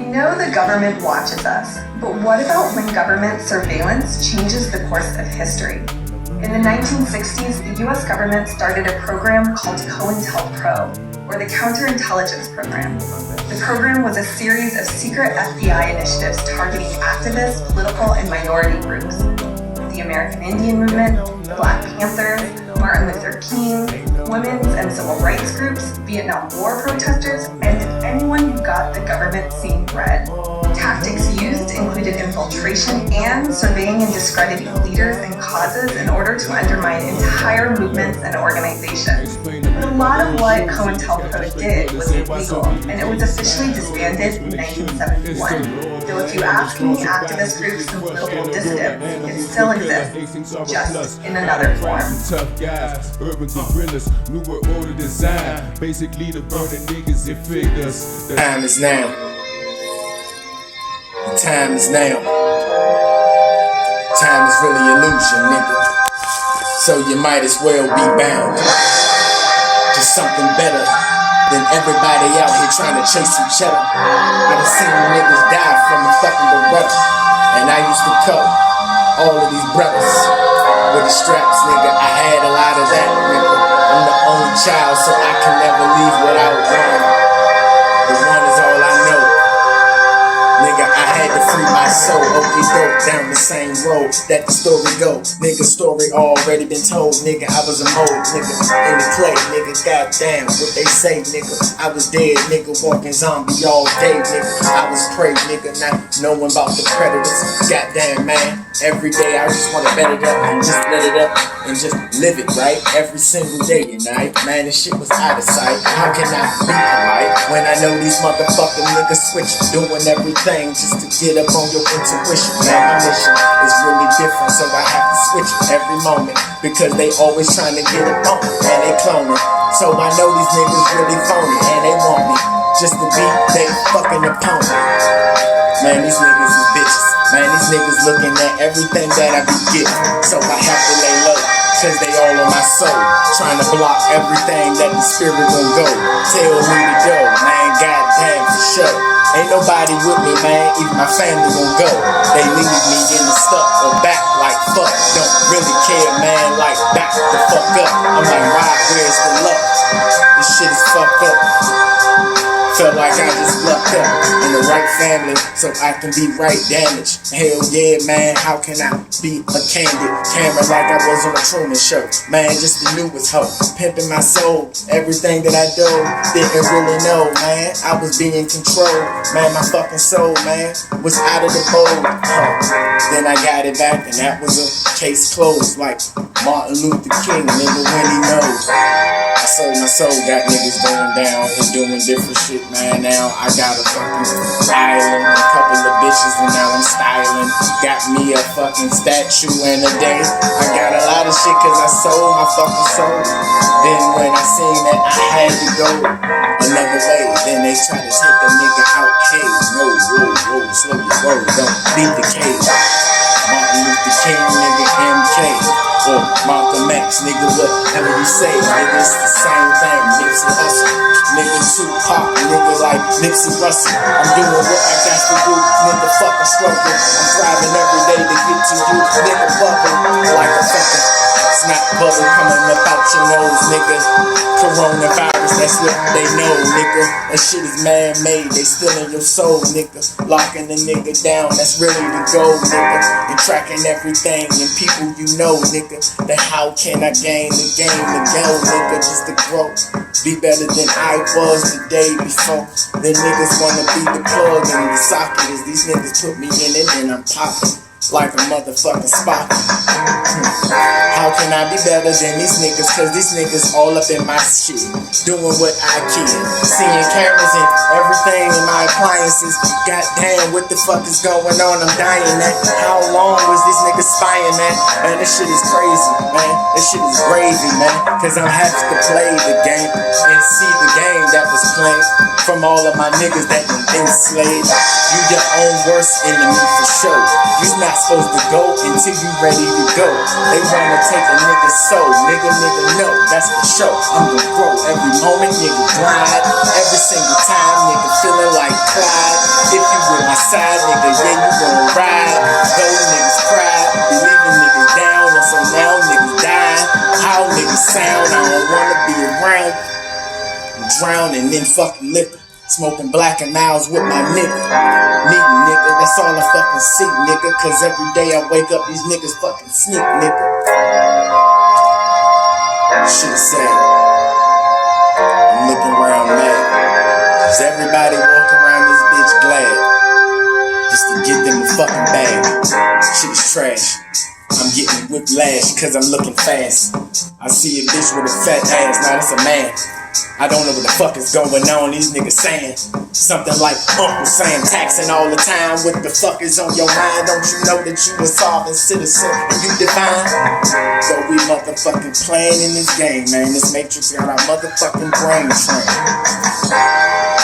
We know the government watches us, but what about when government surveillance changes the course of history? In the 1960s, the US government started a program called COINTELPRO, or the Counterintelligence Program. The program was a series of secret FBI initiatives targeting activists, political, and minority groups. The American Indian Movement, the Black Panthers, Martin Luther King, women's and civil rights groups, Vietnam War protesters, and anyone who got the government seeing red. Tactics used included infiltration and surveying and discrediting leaders and causes in order to undermine entire movements and organizations. But a lot of what COINTELPRO did was illegal, and it was officially disbanded in 1971. Though if you ask any activist groups and political dissidents, it still exists, just in another form. Tough guys, urban gorillas, new world order design. Basically the burning niggas and figures. Time is now. The time is now. Time is really illusion, nigga. So you might as well be bound to something better than everybody out here trying to chase each other. I done seen niggas die from a fucking Beretta, and I used to cut all of these brothers with the straps, nigga. I had a lot of that, nigga. I'm the only child, so I can never leave without one. The one is all I know. Nigga, I had to free my soul, okey doke, down the same road that the story go. Nigga, story already been told, nigga, I was a mold, nigga, in the clay, nigga, goddamn, what they say, nigga, I was dead, nigga, walking zombie all day, nigga, I was prey, nigga, not knowing about the predators, goddamn, man, every day I just wanna bet it up and just let it up and just live it, right, every single day and night, man, this shit was out of sight, how can I be polite when I know these motherfucking niggas switching, doing everything just to get up on your intuition. Man, my mission is really different, so I have to switch it every moment because they always trying to get up on me and they cloning. So I know these niggas really phony and they want me just to be their fucking opponent. Man, these niggas is bitches. Man, these niggas looking at everything that I be getting, so I have to lay low. Cause they all on my soul, trying to block everything that the spirit gon' go. Tell me to go, man, goddamn for sure. Ain't nobody with me, man, even my family gon' go. They leave me in the stuck or back like fuck. Don't really care, man, like back the fuck up. I'm like, why, where's the luck? This shit is fucked up. Felt like I just lucked up in the right family so I can be right damaged. Hell yeah, man, how can I be a candid camera like I was on a Truman Show? Man, just the newest hoe, pimping my soul. Everything that I do, didn't really know, man. I was being controlled, man, my fucking soul, man, was out of the mold. Then I got it back and that was a case closed like Martin Luther King, nigga, when he knows. I sold my soul, got niggas going down and doing different shit, man. Now I got a fucking island, a couple of bitches, and now I'm styling. Got me a fucking statue in a day. I got a lot of shit cause I sold my fucking soul. Then when I seen that I had to go another way, then they try to take a nigga out. Hey, whoa, whoa, whoa, slowly, whoa, don't beat the cage. Martin Luther King, nigga, MK. Or Malcolm X, nigga, whatever you say, nigga, it's the same thing. Nipsey Hussle, nigga, Tupac, nigga, like Nipsey Russell. I'm doing what I got to do, nigga, fucking struggle. I'm driving every day to get to you, nigga, bubble like a fucking snot bubble coming up out your nose, nigga. Coronavirus, that's what they know, nigga. That shit is man-made, they stealing your soul, nigga. Locking the nigga down, that's really the goal, nigga. And tracking everything and people you know, nigga. That how can I gain the game to go, nigga, just to grow. Be better than I was the day before. The niggas wanna be the plug and the socket is these niggas put me in it and I'm popping like a motherfucking spot. How can I be better than these niggas? Cause these niggas all up in my shit, doing what I can. Seeing cameras and everything in my appliances. Goddamn, what the fuck is going on? I'm dying at. How long was these niggas spying at? Man, this shit is crazy, man. This shit is gravy, man. Cause I'm happy to play the game and see the game that was played from all of my niggas that been enslaved. You your own worst enemy for sure. You not supposed to go until you ready to go. They wanna take a nigga's soul, nigga, no, that's for sure. I'm gonna grow every moment, nigga, grind. Every single time, nigga, feeling like pride. If you with my side, nigga, yeah, you gon' ride. Those niggas cry, be leaving niggas down, and so now niggas dying. How niggas sound, I don't wanna be around. I'm drowning in fucking liquor. Smoking black and miles with my nigga. Meeting nigga, that's all I fucking see, nigga. Cause every day I wake up, these niggas fucking sneak, nigga. Shit is sad. I'm looking around mad. Cause everybody walking around this bitch glad. Just to get them a fucking bag. Shit is trash. I'm getting whiplash cause I'm looking fast. I see a bitch with a fat ass, now that's a man. I don't know what the fuck is going on, these niggas saying something like Uncle Sam taxing all the time. What the fuck is on your mind? Don't you know that you a sovereign citizen and you divine? So we motherfucking playing in this game, man. This Matrix got our motherfucking brain trained.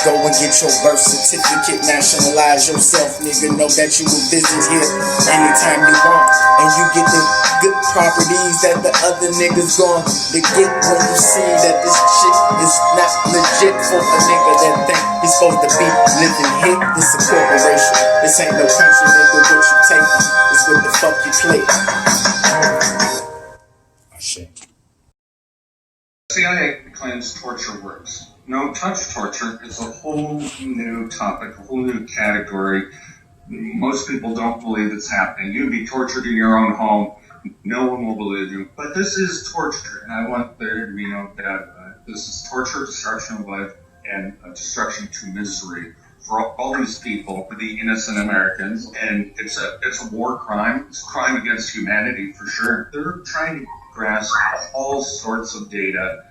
Go and get your birth certificate, nationalize yourself, nigga. Know that you will visit here anytime you want, and you get the good properties that the other niggas gon' to get when you see that this shit is not legit for a nigga that think he's supposed to be living here. This a corporation. This ain't no country, nigga. What you take is what the fuck you play. Oh shit. CIA claims torture works. No touch torture is a whole new topic, a whole new category. Most people don't believe it's happening. You can be tortured in your own home. No one will believe you. But this is torture, and I want there to be no doubt about it. This is torture, destruction of life, and destruction to misery for all these people, for the innocent Americans. And it's a war crime. It's a crime against humanity for sure. They're trying to grasp all sorts of data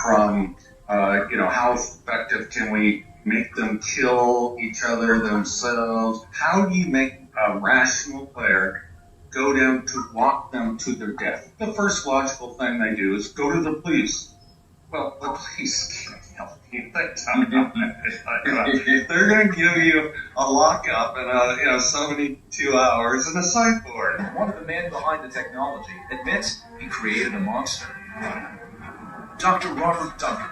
from how effective can we make them kill each other themselves? How do you make a rational player go down to walk them to their death? The first logical thing they do is go to the police. Well, the police can't help you. They're going to give you a lockup and 72 hours and a sideboard. One of the men behind the technology admits he created a monster. Dr. Robert Duncan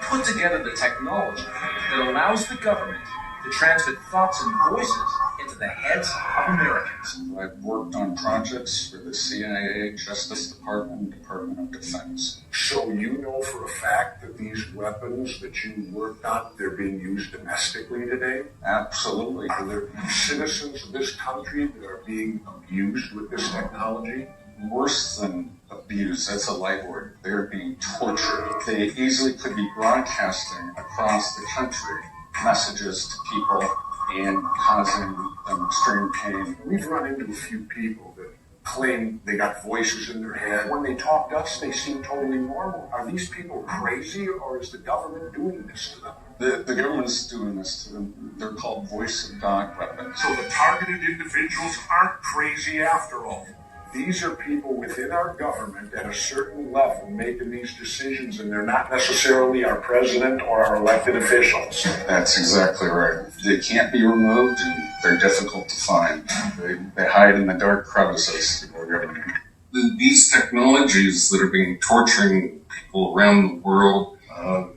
put together the technology that allows the government to transmit thoughts and voices into the heads of Americans. I've worked on projects for the CIA, Justice Department, Department of Defense. So you know for a fact that these weapons that you worked on, they're being used domestically today? Absolutely. Are there citizens of this country that are being abused with this technology? Worse than abuse, that's a light word. They're being tortured. They easily could be broadcasting across the country messages to people and causing them extreme pain. We've run into a few people that claim they got voices in their head. When they talk to us, they seem totally normal. Are these people crazy, or is the government doing this to them? The government's doing this to them. They're called voice of God weapons. So the targeted individuals aren't crazy after all. These are people within our government at a certain level making these decisions, and they're not necessarily our president or our elected officials. That's exactly right. They can't be removed, and they're difficult to find. They hide in the dark crevices of our government. These technologies that are being torturing people around the world,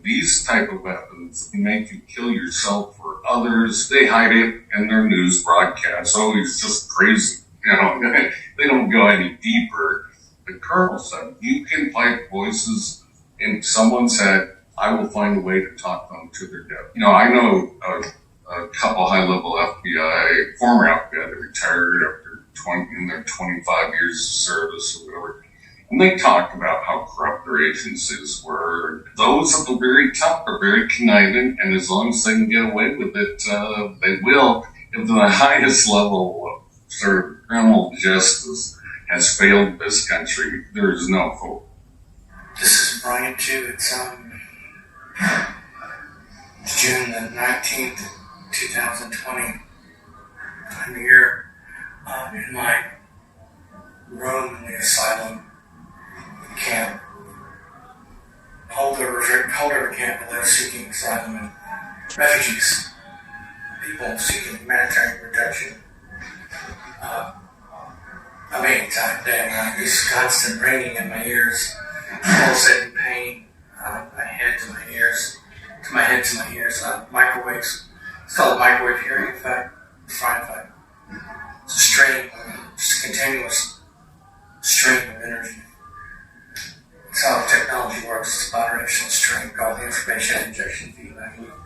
these type of weapons make you kill yourself or others. They hide it in their news broadcasts. Oh, he's just crazy. They don't go any deeper. The Colonel said, you can fight voices in someone's head. I will find a way to talk them to their death. I know a couple high-level FBI, former FBI that retired after in their 25 years of service or whatever. And they talked about how corrupt their agencies were. Those at the very top are very conniving, and as long as they can get away with it, they will. If the highest level of sort of criminal justice has failed this country, there is no hope. This is Brian too. It's June the 19th, 2020. I'm here in my room in the asylum. camp, holdover camp for those seeking asylum and refugees, people seeking humanitarian protection. Time, day and night, this constant ringing in my ears, pulsating pain, my head to my ears, microwaves. It's called microwave hearing effect, frying effect. It's a stream, just a continuous stream of energy. That's how the technology works. It's a bidirectional stream called the information injection feedback loop.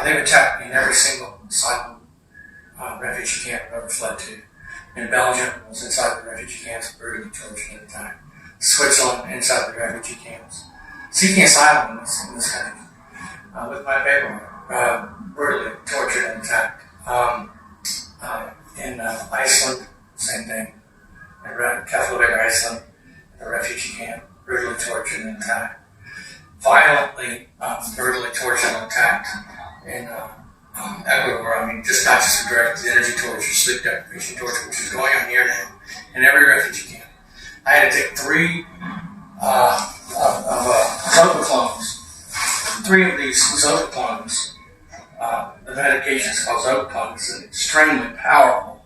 They've attacked me in every single asylum refugee camp I've ever fled to. In Belgium, I was inside the refugee camps, brutally tortured at the time. Switzerland, inside the refugee camps. Seeking asylum in this country. With my paperwork, brutally tortured and attacked. In Iceland, same thing. In Keflavik, Iceland, the refugee camp, brutally tortured and attacked. Violently, brutally tortured and attacked in Ecuador. Just not just direct energy torture, sleep deprivation torture, which is going on here now in every refugee camp. I had to take 3 Zopa clones. 3 of these Zopa clones. The medication is called Zopa clones. It's an extremely powerful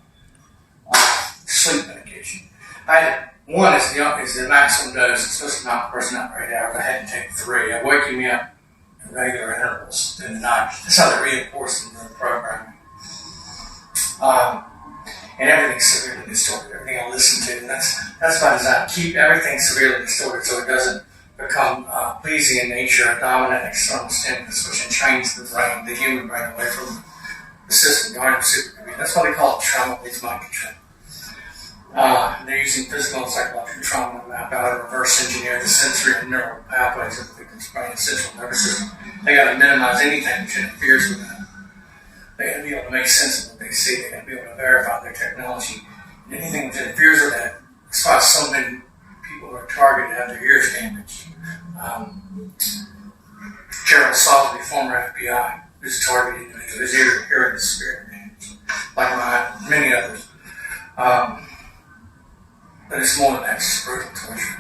sleep medication. One is the maximum dose. It's supposed to knock the person out for 8 hours. I had to take 3. It waking me up at regular intervals in the night. That's how they reinforce the program. And everything's severely distorted. Everything I listen to, and that's by design. Keep everything severely distorted so it doesn't become pleasing in nature, a dominant external stimulus, which entrains the brain, the human brain, away from the system, the art of supercomputing. That's why they call it trauma-based mind control. They're using physical and psychological trauma to map out and reverse engineer the sensory and neural pathways of the victim's brain and central nervous system. They got to minimize anything that interferes with that. They got to be able to make sense of what they see. They got to be able to verify their technology. And anything that interferes with that, that's why so many people who are targeted have their ears damaged. Gerald Solomon, former FBI, who's a targeted individual, his hearing is severely damaged, like many others. But it's more than that, it's just brutal torture.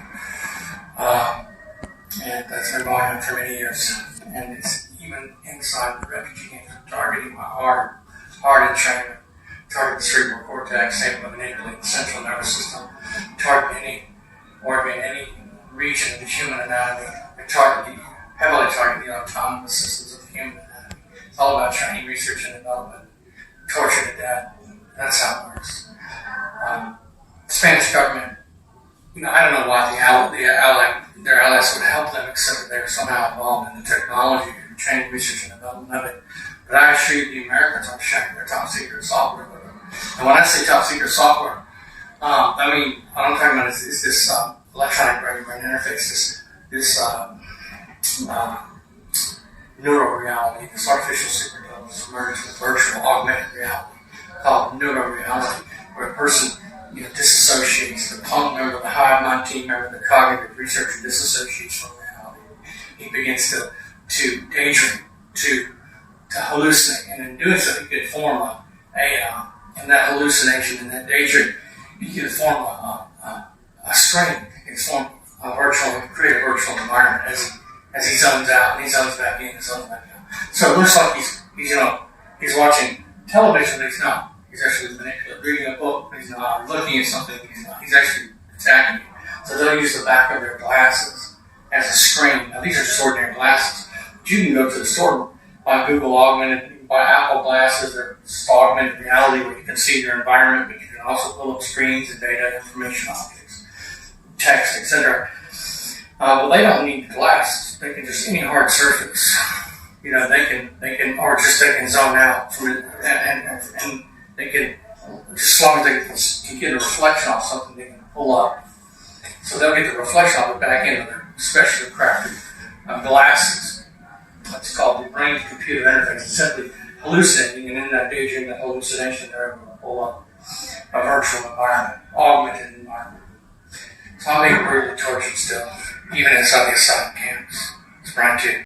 And that's been going on for many years. And it's even inside the refugee camps, targeting my heart entrainment, target the cerebral cortex, able to manipulate the central nervous system, target any organ, any region of the human anatomy, and heavily target the autonomous systems of the human anatomy. It's all about training, research, and development, torture to death. That's how it works. The Spanish government, I don't know why their allies would help them, except that they're somehow involved in the technology and training, research, and development of it. But I assure you, the Americans are sharing their top secret software with them. And when I say top secret software, what I'm talking about is this electronic brain-brain interface, this neural reality, this artificial superintelligence merged with virtual augmented reality called neural reality, where a person disassociates. The punk member, the hive mind team member, the cognitive researcher disassociates from reality. He begins to daydream, to hallucinate, and in doing so, he could form in that hallucination, in that daydream, he could form a string. He could form create a virtual environment as he zones out, and he zones back in, and zones back out. So it looks like he's watching television, but he's not. He's actually reading a book, but he's not. Looking at something, but he's not. He's actually attacking you. So they'll use the back of their glasses as a screen. Now, these are just ordinary glasses. But you can go to the store, buy Google Augmented, buy Apple glasses. They're augmented reality where you can see your environment, but you can also pull up screens and data, information objects, text, etc. Well, they don't need the glasses. They can just any hard surface. They can zone out from it, and they can, just as long as they can get a reflection off something, they can pull up. So they'll get the reflection off the back end of their specially crafted glasses. That's called the brain-computer interface. It's simply hallucinating, and in that daydream, that hallucination, they're able to pull up a virtual environment, augmented environment. So I'm being brutally tortured still, even inside the asylum camps. It's Brian too.